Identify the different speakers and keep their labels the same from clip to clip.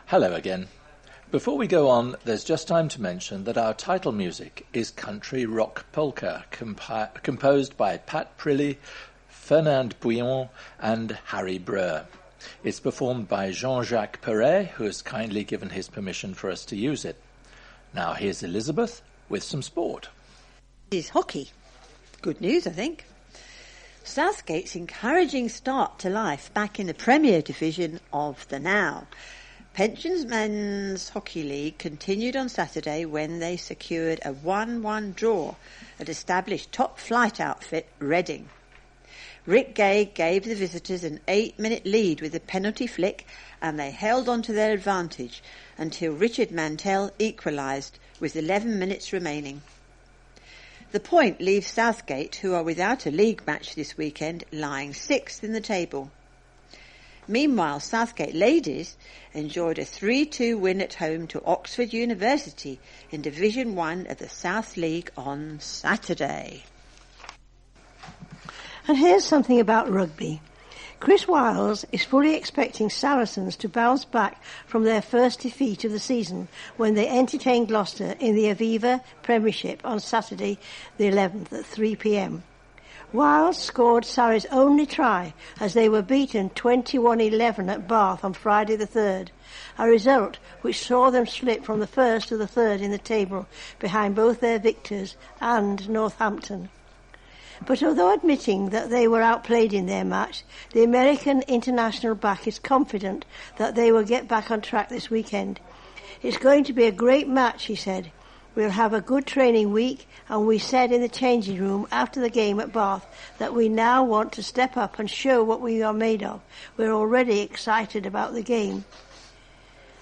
Speaker 1: Hello again. Before we go on, there's just time to mention that our title music is Country Rock Polka, composed by Pat Prilly, Fernand Bouillon and Harry Breur. It's performed by Jean-Jacques Perret, who has kindly given his permission for us to use it. Now here's Elizabeth with some sport.
Speaker 2: It is hockey. Good news, I think. Southgate's encouraging start to life back in the Premier Division of the Now. Pensions Men's Hockey League continued on Saturday when they secured a 1-1 draw at established top-flight outfit Reading. Rick Gay gave the visitors an 8-minute lead with a penalty flick, and they held on to their advantage until Richard Mantell equalised with 11 minutes remaining. The point leaves Southgate, who are without a league match this weekend, lying 6th in the table. Meanwhile, Southgate ladies enjoyed a 3-2 win at home to Oxford University in Division 1 of the South League on Saturday.
Speaker 3: And here's something about rugby. Chris Wiles is fully expecting Saracens to bounce back from their first defeat of the season when they entertain Gloucester in the Aviva Premiership on Saturday the 11th at 3 p.m. Wiles scored Surrey's only try as they were beaten 21-11 at Bath on Friday the 3rd, a result which saw them slip from the first to the third in the table behind both their victors and Northampton. But although admitting that they were outplayed in their match, the American international back is confident that they will get back on track this weekend. It's going to be a great match, he said. We'll have a good training week, and we said in the changing room after the game at Bath that we now want to step up and show what we are made of. We're already excited about the game.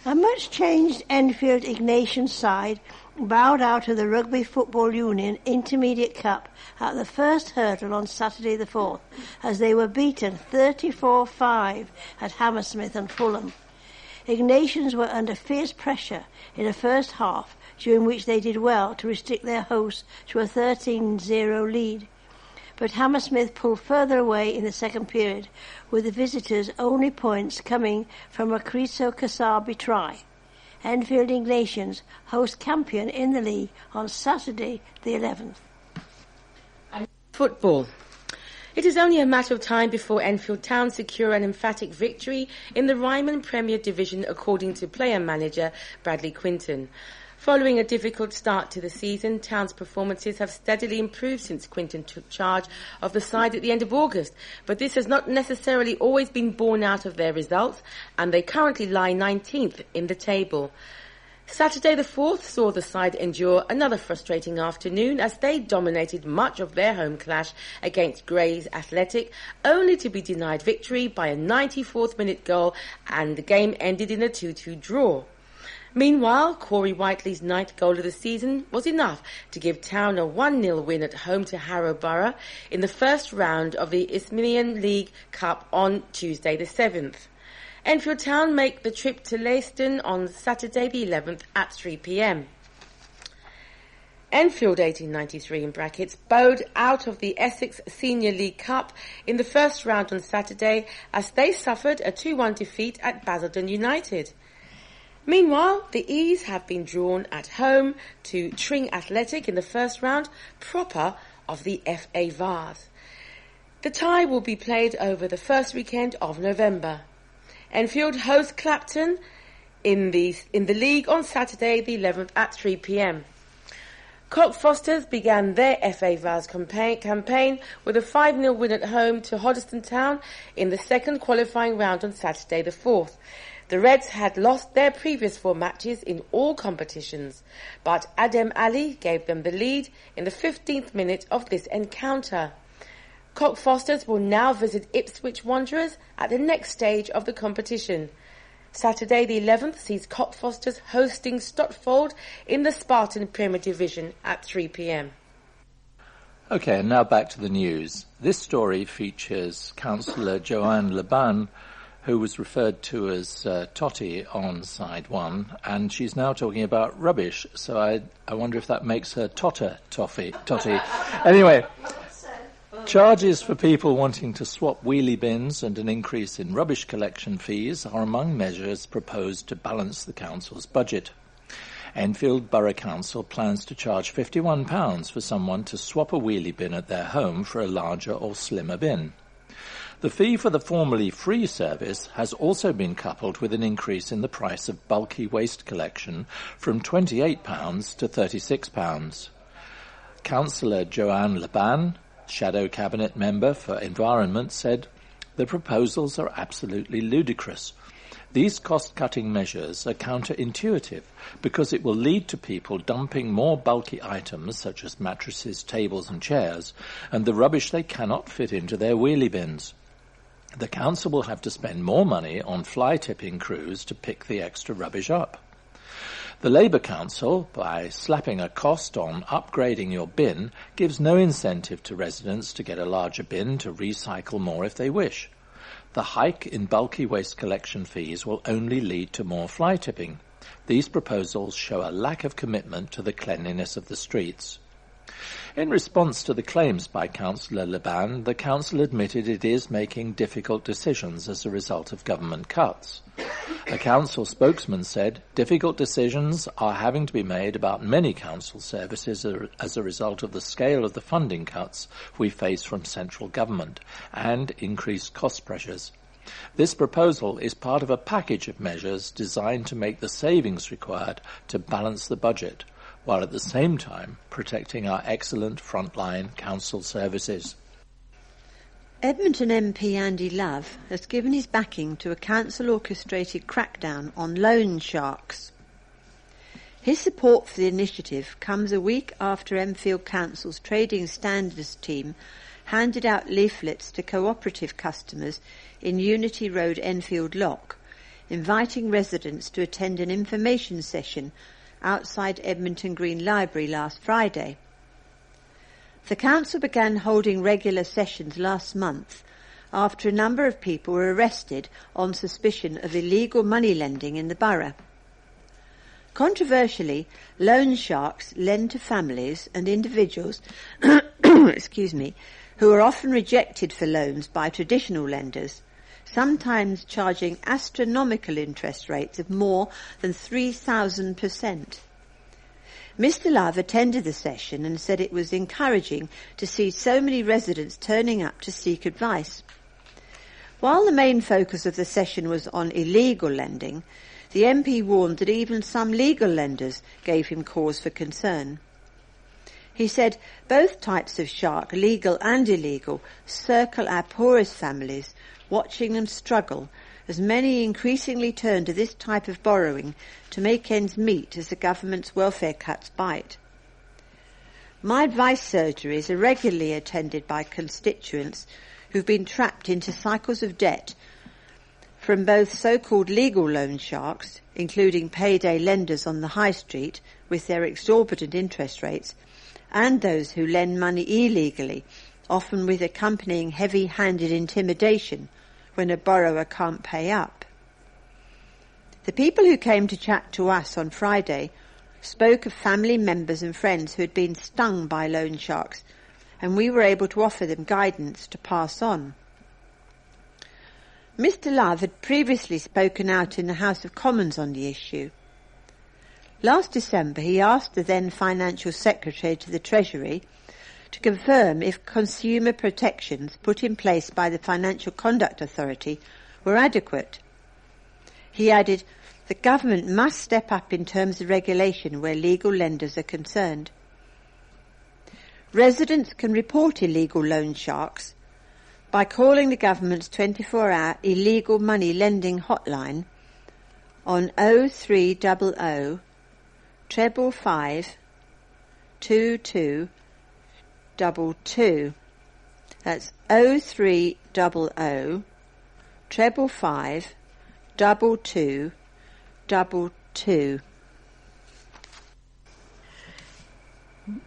Speaker 3: A much-changed Enfield Ignatian side bowed out of the Rugby Football Union Intermediate Cup at the first hurdle on Saturday the 4th, as they were beaten 34-5 at Hammersmith and Fulham. Ignatians were under fierce pressure in the first half, during which they did well to restrict their hosts to a 13-0 lead. But Hammersmith pulled further away in the second period, with the visitors' only points coming from a Creso Kasabi try. Enfield Ignatians host Campion in the league on Saturday the 11th.
Speaker 4: Football. It is only a matter of time before Enfield Town secure an emphatic victory in the Ryman Premier Division, according to player-manager Bradley Quinton. Following a difficult start to the season, Town's performances have steadily improved since Quinton took charge of the side at the end of August, but this has not necessarily always been borne out of their results, and they currently lie 19th in the table. Saturday the 4th saw the side endure another frustrating afternoon as they dominated much of their home clash against Grays Athletic, only to be denied victory by a 94th minute goal, and the game ended in a 2-2 draw. Meanwhile, Corey Whiteley's 9th goal of the season was enough to give Town a 1-0 win at home to Harrow Borough in the first round of the Isthmian League Cup on Tuesday the 7th. Enfield Town make the trip to Leiston on Saturday the 11th at 3 p.m. Enfield 1893 in brackets bowed out of the Essex Senior League Cup in the first round on Saturday as they suffered a 2-1 defeat at Basildon United. Meanwhile, the E's have been drawn at home to Tring Athletic in the first round proper of the FA Vase. The tie will be played over the first weekend of November. Enfield host Clapton in the league on Saturday the 11th at 3 p.m. Cockfosters began their FA Vase campaign with a 5-0 win at home to Hoddesdon Town in the second qualifying round on Saturday the 4th. The Reds had lost their previous 4 matches in all competitions, but Adem Ali gave them the lead in the 15th minute of this encounter. Cockfosters will now visit Ipswich Wanderers at the next stage of the competition. Saturday the 11th sees Cockfosters hosting Stotfold in the Spartan Premier Division at 3 p.m.
Speaker 1: OK, and now back to the news. This story features Councillor Joanne Laban, who was referred to as Totty on side 1, and she's now talking about rubbish, so I wonder if that makes her Totty. Anyway, Charges for people wanting to swap wheelie bins and an increase in rubbish collection fees are among measures proposed to balance the council's budget. Enfield Borough Council plans to charge £51 for someone to swap a wheelie bin at their home for a larger or slimmer bin. The fee for the formerly free service has also been coupled with an increase in the price of bulky waste collection from £28 to £36. Councillor Joanne Laban, Shadow Cabinet Member for Environment, said, "The proposals are absolutely ludicrous. These cost-cutting measures are counterintuitive because it will lead to people dumping more bulky items such as mattresses, tables and chairs, and the rubbish they cannot fit into their wheelie bins. The council will have to spend more money on fly-tipping crews to pick the extra rubbish up. The Labour Council, by slapping a cost on upgrading your bin, gives no incentive to residents to get a larger bin to recycle more if they wish. The hike in bulky waste collection fees will only lead to more fly tipping. These proposals show a lack of commitment to the cleanliness of the streets." In response to the claims by Councillor Laban, the council admitted it is making difficult decisions as a result of government cuts. A council spokesman said, "Difficult decisions are having to be made about many council services as a result of the scale of the funding cuts we face from central government and increased cost pressures. This proposal is part of a package of measures designed to make the savings required to balance the budget, while at the same time protecting our excellent frontline council services."
Speaker 2: Edmonton MP Andy Love has given his backing to a council-orchestrated crackdown on loan sharks. His support for the initiative comes a week after Enfield Council's Trading Standards team handed out leaflets to cooperative customers in Unity Road, Enfield Lock, inviting residents to attend an information session outside Edmonton Green Library last Friday. The council began holding regular sessions last month after a number of people were arrested on suspicion of illegal money lending in the borough. Controversially, loan sharks lend to families and individuals who are often rejected for loans by traditional lenders, sometimes charging astronomical interest rates of more than 3,000%. Mr. Love attended the session and said it was encouraging to see so many residents turning up to seek advice. While the main focus of the session was on illegal lending, the MP warned that even some legal lenders gave him cause for concern. He said both types of shark, legal and illegal, circle our poorest families, watching them struggle as many increasingly turn to this type of borrowing to make ends meet as the government's welfare cuts bite. My advice surgeries are regularly attended by constituents who've been trapped into cycles of debt from both so-called legal loan sharks, including payday lenders on the high street with their exorbitant interest rates, and those who lend money illegally, often with accompanying heavy-handed intimidation when a borrower can't pay up. The people who came to chat to us on Friday spoke of family members and friends who had been stung by loan sharks, and we were able to offer them guidance to pass on. Mr. Love had previously spoken out in the House of Commons on the issue. Last December, he asked the then Financial Secretary to the Treasury to confirm if consumer protections put in place by the Financial Conduct Authority were adequate. He added, "The government must step up in terms of regulation where legal lenders are concerned." Residents can report illegal loan sharks by calling the government's 24-hour illegal money lending hotline on 0300 555 2222. That's 0300 555 2222.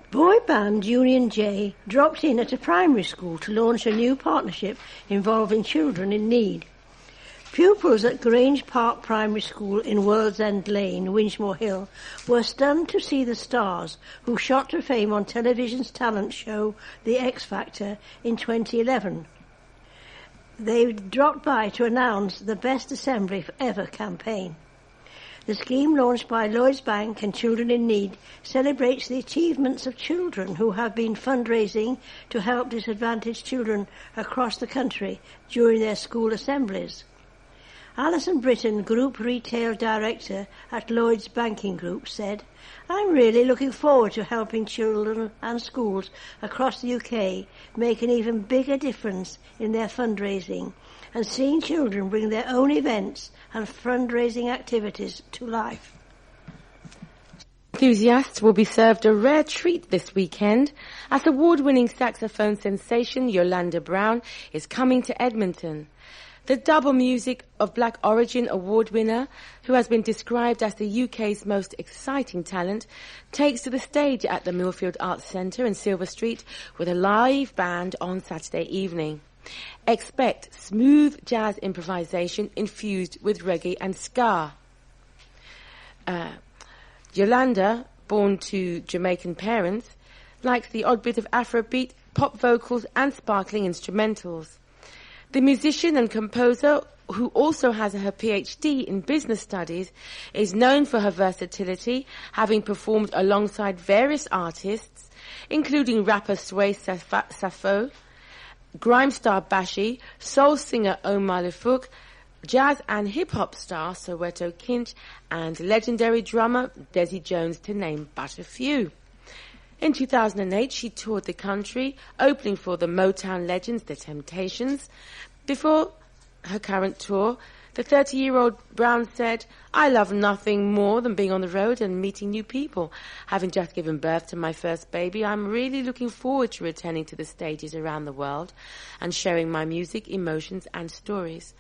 Speaker 3: Boy band Union J dropped in at a primary school to launch a new partnership involving children in need. Pupils at Grange Park Primary School in World's End Lane, Winchmore Hill, were stunned to see the stars who shot to fame on television's talent show The X Factor in 2011. They dropped by to announce the Best Assembly Ever campaign. The scheme, launched by Lloyds Bank and Children in Need, celebrates the achievements of children who have been fundraising to help disadvantaged children across the country during their school assemblies. Alison Britton, Group Retail Director at Lloyds Banking Group, said, "I'm really looking forward to helping children and schools across the UK make an even bigger difference in their fundraising and seeing children bring their own events and fundraising activities to life."
Speaker 4: Enthusiasts will be served a rare treat this weekend as award-winning saxophone sensation Yolanda Brown is coming to Edmonton. The Double Music of Black Origin award winner, who has been described as the UK's most exciting talent, takes to the stage at the Millfield Arts Centre in Silver Street with a live band on Saturday evening. Expect smooth jazz improvisation infused with reggae and ska. Yolanda, born to Jamaican parents, likes the odd bit of Afrobeat, pop vocals and sparkling instrumentals. The musician and composer, who also has her PhD in business studies, is known for her versatility, having performed alongside various artists, including rapper Sway Safo, grime star Bashi, soul singer Omar Lefuk, jazz and hip-hop star Soweto Kinch, and legendary drummer Desi Jones, to name but a few. In 2008, she toured the country, opening for the Motown legends, The Temptations. Before her current tour, the 30-year-old Brown said, "I love nothing more than being on the road and meeting new people. Having just given birth to my first baby, I'm really looking forward to returning to the stages around the world and sharing my music, emotions and stories."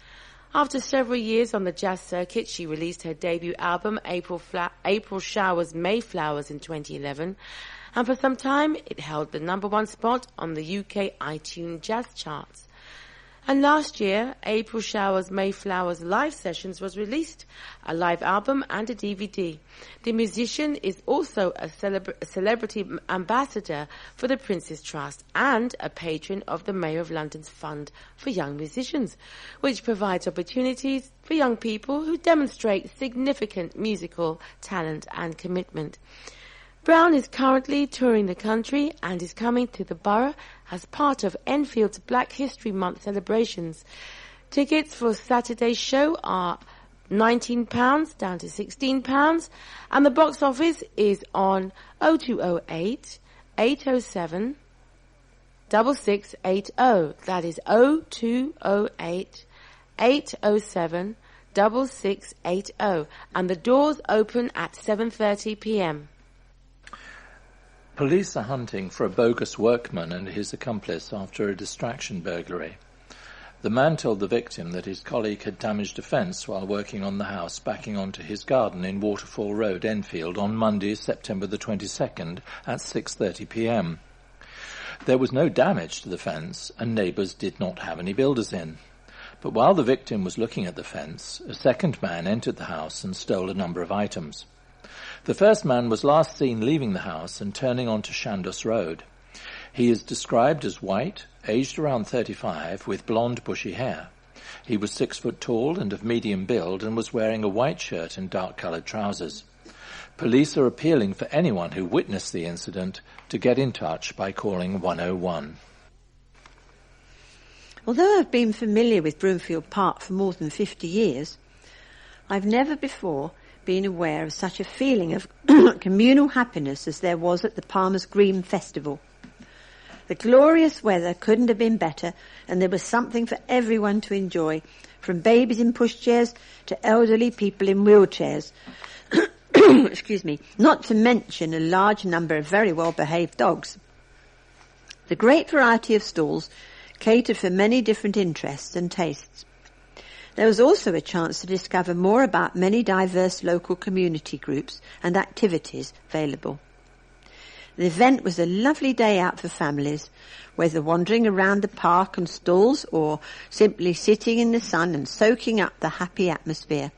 Speaker 4: After several years on the jazz circuit, she released her debut album, April Showers, May Flowers, in 2011. And for some time, it held the #1 spot on the UK iTunes jazz charts. And last year, April Showers, May Flowers Live Sessions was released, a live album and a DVD. The musician is also a celebrity ambassador for the Prince's Trust and a patron of the Mayor of London's Fund for Young Musicians, which provides opportunities for young people who demonstrate significant musical talent and commitment. Brown is currently touring the country and is coming to the borough as part of Enfield's Black History Month celebrations. Tickets for Saturday's show are £19 down to £16, and the box office is on 0208 807 6680. That is 0208 807 6680, and the doors open at 7:30 p.m.
Speaker 1: Police are hunting for a bogus workman and his accomplice after a distraction burglary. The man told the victim that his colleague had damaged a fence while working on the house backing onto his garden in Waterfall Road, Enfield, on Monday, September the 22nd at 6:30 p.m. There was no damage to the fence and neighbours did not have any builders in. But while the victim was looking at the fence, a second man entered the house and stole a number of items. The first man was last seen leaving the house and turning onto Chandos Road. He is described as white, aged around 35, with blonde bushy hair. He was 6 foot tall and of medium build and was wearing a white shirt and dark-coloured trousers. Police are appealing for anyone who witnessed the incident to get in touch by calling 101.
Speaker 2: Although I've been familiar with Broomfield Park for more than 50 years, I've never before been aware of such a feeling of communal happiness as there was at the Palmer's Green Festival. The glorious weather couldn't have been better, and there was something for everyone to enjoy, from babies in pushchairs to elderly people in wheelchairs. Excuse me, not to mention a large number of very well-behaved dogs. The great variety of stalls catered for many different interests and tastes. There was also a chance to discover more about many diverse local community groups and activities available. The event was a lovely day out for families, whether wandering around the park and stalls or simply sitting in the sun and soaking up the happy atmosphere.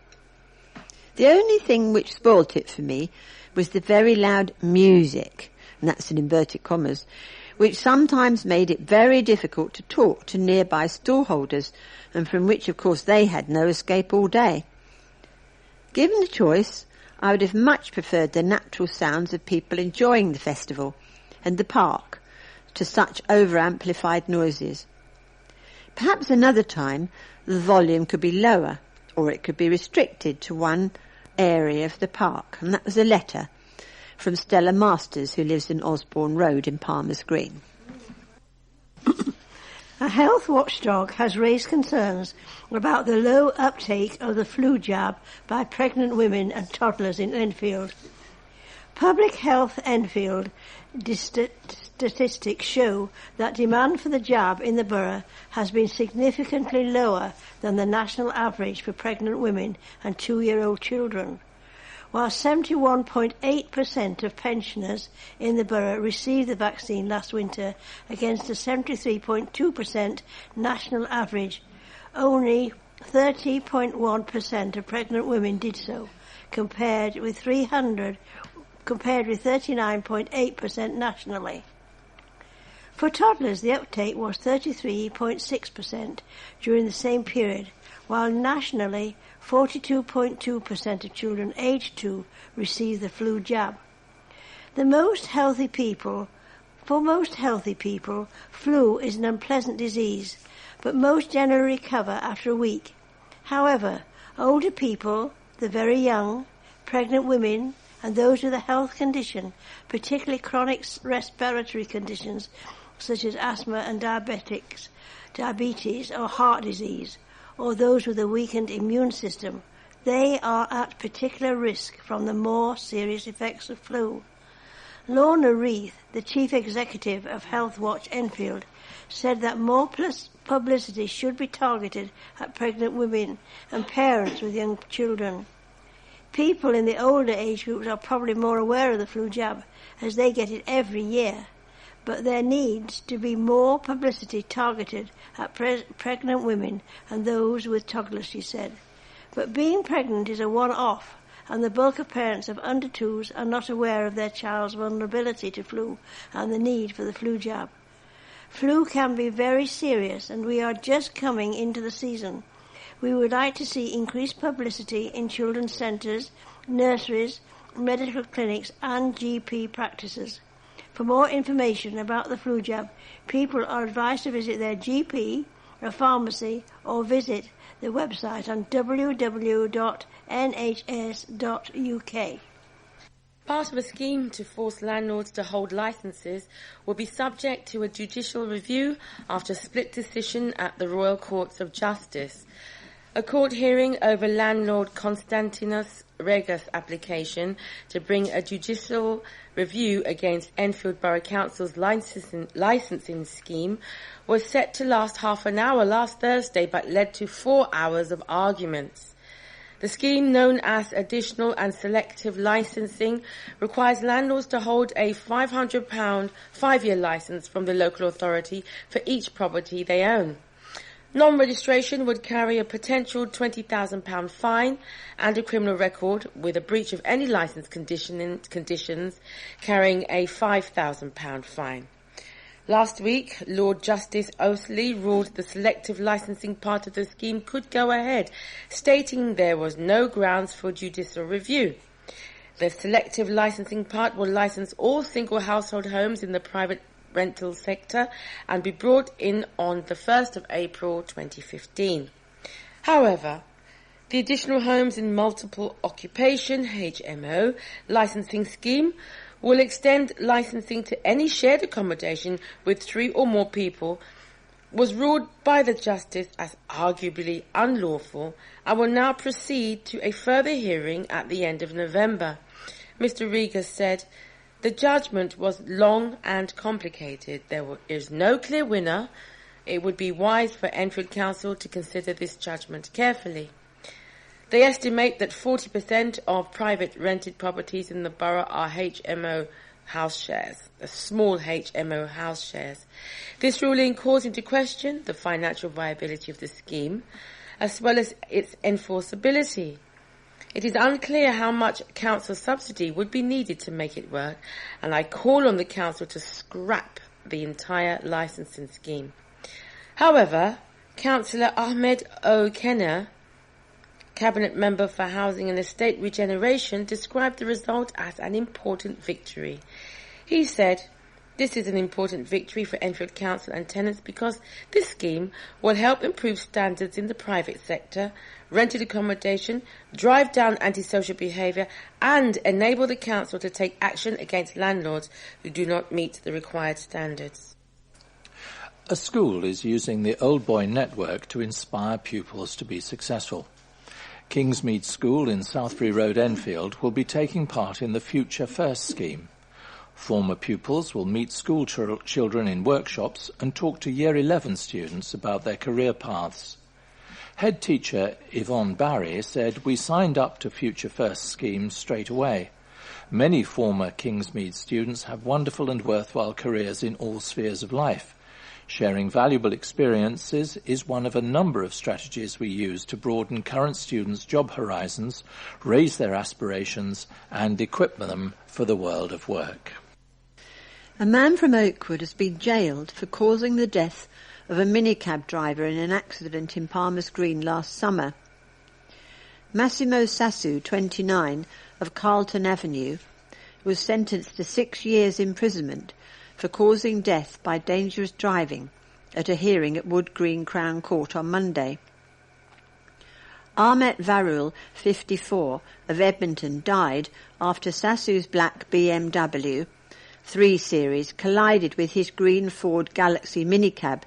Speaker 2: The only thing which spoilt it for me was the very loud music, and that's in inverted commas, which sometimes made it very difficult to talk to nearby stallholders, and from which, of course, they had no escape all day. Given the choice, I would have much preferred the natural sounds of people enjoying the festival and the park to such over-amplified noises. Perhaps another time the volume could be lower, or it could be restricted to one area of the park, and that was a letter from Stella Masters, who lives in Osborne Road in Palmer's Green.
Speaker 3: A health watchdog has raised concerns about the low uptake of the flu jab by pregnant women and toddlers in Enfield. Public Health Enfield statistics show that demand for the jab in the borough has been significantly lower than the national average for pregnant women and 2-year-old children. While 71.8% of pensioners in the borough received the vaccine last winter against a 73.2% national average, only 30.1% of pregnant women did so, compared with 39.8% nationally. For toddlers, the uptake was 33.6% during the same period, while nationally 42.2% of children aged 2 received the flu jab. For most healthy people, flu is an unpleasant disease, but most generally recover after a week. However, older people, the very young, pregnant women, and those with a health condition, particularly chronic respiratory conditions such as asthma and diabetes or heart disease, or those with a weakened immune system, they are at particular risk from the more serious effects of flu. Lorna Reith, the Chief Executive of Health Watch Enfield, said that more publicity should be targeted at pregnant women and parents with young children. People in the older age groups are probably more aware of the flu jab, as they get it every year, but there needs to be more publicity targeted at pregnant women and those with toddlers, she said. But being pregnant is a one-off, and the bulk of parents of under 2s are not aware of their child's vulnerability to flu and the need for the flu jab. Flu can be very serious, and we are just coming into the season. We would like to see increased publicity in children's centres, nurseries, medical clinics and GP practices. For more information about the flu jab, people are advised to visit their GP, a pharmacy, or visit the website on www.nhs.uk.
Speaker 4: Part of a scheme to force landlords to hold licences will be subject to a judicial review after a split decision at the Royal Courts of Justice. A court hearing over landlord Konstantinos Regas' application to bring a judicial review against Enfield Borough Council's licensing scheme was set to last half an hour last Thursday, but led to 4 hours of arguments. The scheme, known as additional and selective licensing, requires landlords to hold a £500 5-year licence from the local authority for each property they own. Non-registration would carry a potential £20,000 fine and a criminal record, with a breach of any licence conditions carrying a £5,000 fine. Last week, Lord Justice Oasley ruled the selective licensing part of the scheme could go ahead, stating there was no grounds for judicial review. The selective licensing part will license all single household homes in the private rental sector and be brought in on the 1st of April 2015. However, the additional homes in multiple occupation HMO licensing scheme will extend licensing to any shared accommodation with 3 or more people, was ruled by the Justice as arguably unlawful, and will now proceed to a further hearing at the end of November. Mr. Regas said, "The judgment was long and complicated. There is no clear winner. It would be wise for Enfield Council to consider this judgment carefully." They estimate that 40% of private rented properties in the borough are HMO house shares, the small HMO house shares. This ruling calls into question the financial viability of the scheme, as well as its enforceability. It is unclear how much council subsidy would be needed to make it work, and I call on the council to scrap the entire licensing scheme. However, Councillor Ahmed O'Kenna, Cabinet Member for Housing and Estate Regeneration, described the result as an important victory. He said, "This is an important victory for Enfield Council and tenants because this scheme will help improve standards in the private sector, rented accommodation, drive down antisocial behaviour and enable the council to take action against landlords who do not meet the required standards."
Speaker 1: A school is using the Old Boy network to inspire pupils to be successful. Kingsmead School in Southbury Road, Enfield, will be taking part in the Future First scheme. Former pupils will meet school children in workshops and talk to Year 11 students about their career paths. Head teacher Yvonne Barry said, "We signed up to Future First scheme straight away. Many former Kingsmead students have wonderful and worthwhile careers in all spheres of life. Sharing valuable experiences is one of a number of strategies we use to broaden current students' job horizons, raise their aspirations, and equip them for the world of work."
Speaker 2: A man from Oakwood has been jailed for causing the death of a minicab driver in an accident in Palmer's Green last summer. Massimo Sassu, 29, of Carlton Avenue, was sentenced to 6 years' imprisonment for causing death by dangerous driving at a hearing at Wood Green Crown Court on Monday. Ahmet Varul, 54, of Edmonton, died after Sassu's black BMW 3 Series collided with his green Ford Galaxy minicab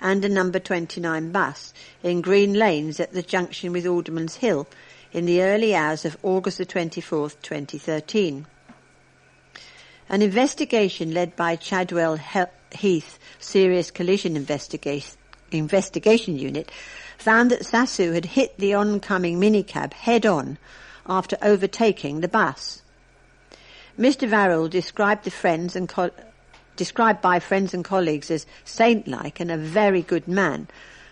Speaker 2: and a number 29 bus in green lanes at the junction with Alderman's Hill in the early hours of August the 24th, 2013. An investigation led by Chadwell Heath Serious Collision Investigation Unit found that Sassu had hit the oncoming minicab head-on after overtaking the bus. Mr. Varrell, described by friends and colleagues as saint-like and a very good man,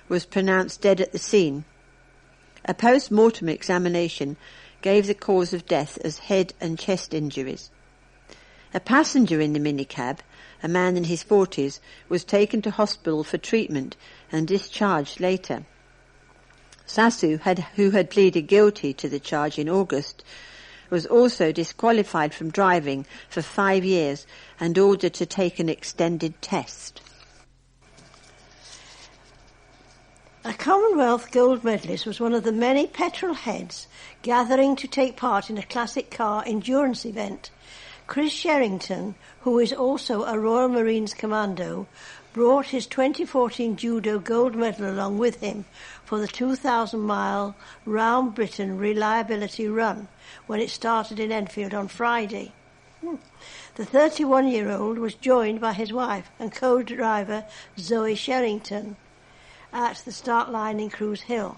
Speaker 2: was pronounced dead at the scene. A post-mortem examination gave the cause of death as head and chest injuries. A passenger in the minicab, a man in his 40s, was taken to hospital for treatment and discharged later. Sassu, who had pleaded guilty to the charge in August, was also disqualified from driving for 5 years and ordered to take an extended test.
Speaker 3: A Commonwealth gold medalist was one of the many petrol heads gathering to take part in a classic car endurance event. Chris Sherrington, who is also a Royal Marines Commando, brought his 2014 judo gold medal along with him for the 2,000-mile round Britain reliability run when it started in Enfield on Friday. The 31-year-old was joined by his wife and co-driver Zoe Sherrington at the start line in Cruise Hill.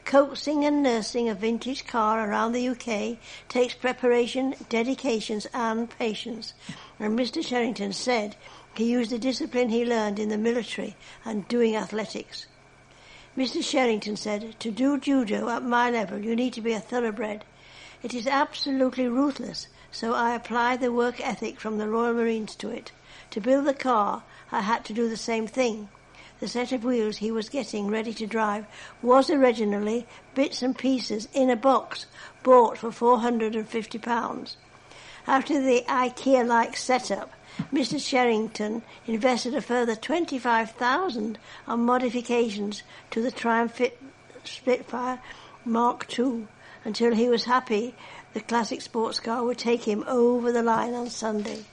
Speaker 3: Coaxing and nursing a vintage car around the UK takes preparation, dedication and patience, and Mr. Sherrington said he used the discipline he learned in the military and doing athletics. Mr. Sherrington said, "To do judo at my level you need to be a thoroughbred. It is absolutely ruthless, so I applied the work ethic from the Royal Marines to it. To build the car I had to do the same thing. The set of wheels he was getting ready to drive was originally bits and pieces in a box bought for £450. After the IKEA-like setup, Mr. Sherrington invested a further $25,000 on modifications to the Triumph Spitfire Mark II until he was happy the classic sports car would take him over the line on Sunday.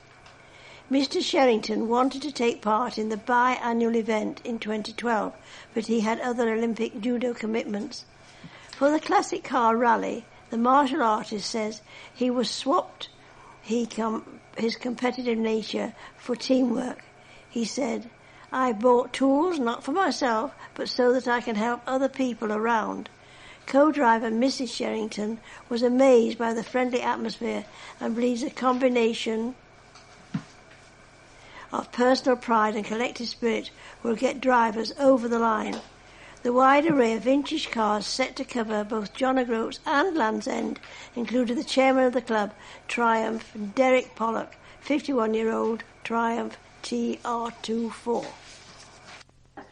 Speaker 3: Mr. Sherrington wanted to take part in the biannual event in 2012, but he had other Olympic judo commitments. For the classic car rally, the martial artist says he was swapped his competitive nature for teamwork. He said, "I bought tools not for myself, but so that I can help other people around." Co-driver Mrs. Sherrington was amazed by the friendly atmosphere and believes a combination of personal pride and collective spirit will get drivers over the line. The wide array of vintage cars set to cover both John O'Groats and Land's End included the chairman of the club, Triumph, Derek Pollock, 51-year-old Triumph TR24.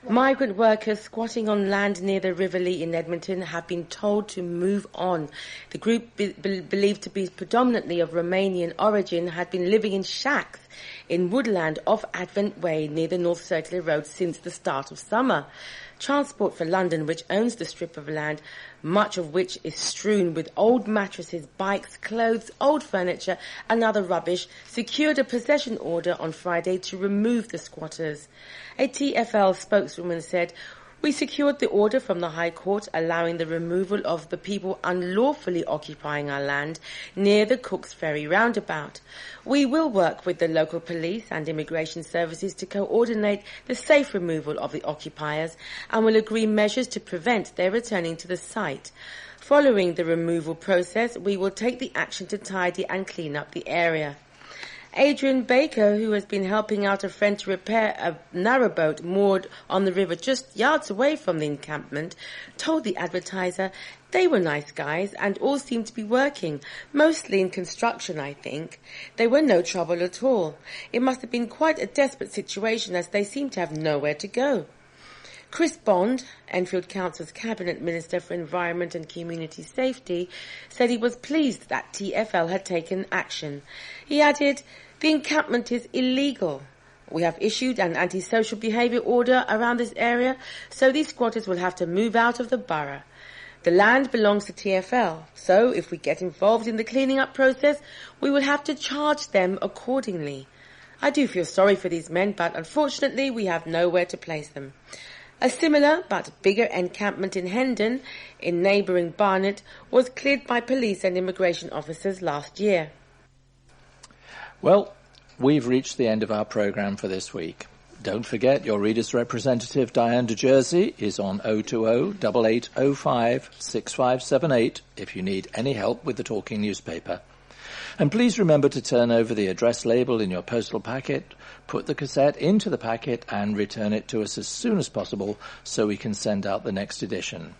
Speaker 4: Migrant workers squatting on land near the River Lee in Edmonton have been told to move on. The group, believed to be predominantly of Romanian origin, had been living in shacks in woodland off Advent Way near the North Circular Road since the start of summer. Transport for London, which owns the strip of land, much of which is strewn with old mattresses, bikes, clothes, old furniture and other rubbish, secured a possession order on Friday to remove the squatters. A TfL spokeswoman said, "We secured the order from the High Court allowing the removal of the people unlawfully occupying our land near the Cooks Ferry roundabout. We will work with the local police and immigration services to coordinate the safe removal of the occupiers and will agree measures to prevent their returning to the site. Following the removal process, we will take the action to tidy and clean up the area." Adrian Baker, who has been helping out a friend to repair a narrowboat moored on the river just yards away from the encampment, told the Advertiser they were nice guys and all seemed to be working, mostly in construction, I think. They were no trouble at all. It must have been quite a desperate situation as they seemed to have nowhere to go. Chris Bond, Enfield Council's Cabinet Minister for Environment and Community Safety, said he was pleased that TfL had taken action. He added, "The encampment is illegal. We have issued an antisocial behaviour order around this area, so these squatters will have to move out of the borough. The land belongs to TfL, so if we get involved in the cleaning up process, we will have to charge them accordingly. I do feel sorry for these men, but unfortunately we have nowhere to place them." A similar but bigger encampment in Hendon, in neighbouring Barnet, was cleared by police and immigration officers last year.
Speaker 1: Well, we've reached the end of our programme for this week. Don't forget your reader's representative Diane de Jersey is on 020-8805-6578 if you need any help with the talking newspaper. And please remember to turn over the address label in your postal packet, put the cassette into the packet and return it to us as soon as possible so we can send out the next edition.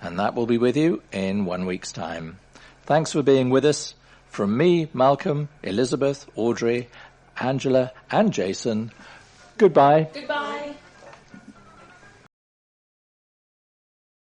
Speaker 1: And that will be with you in 1 week's time. Thanks for being with us. From me, Malcolm, Elizabeth, Audrey, Angela and Jason, goodbye.
Speaker 4: Goodbye.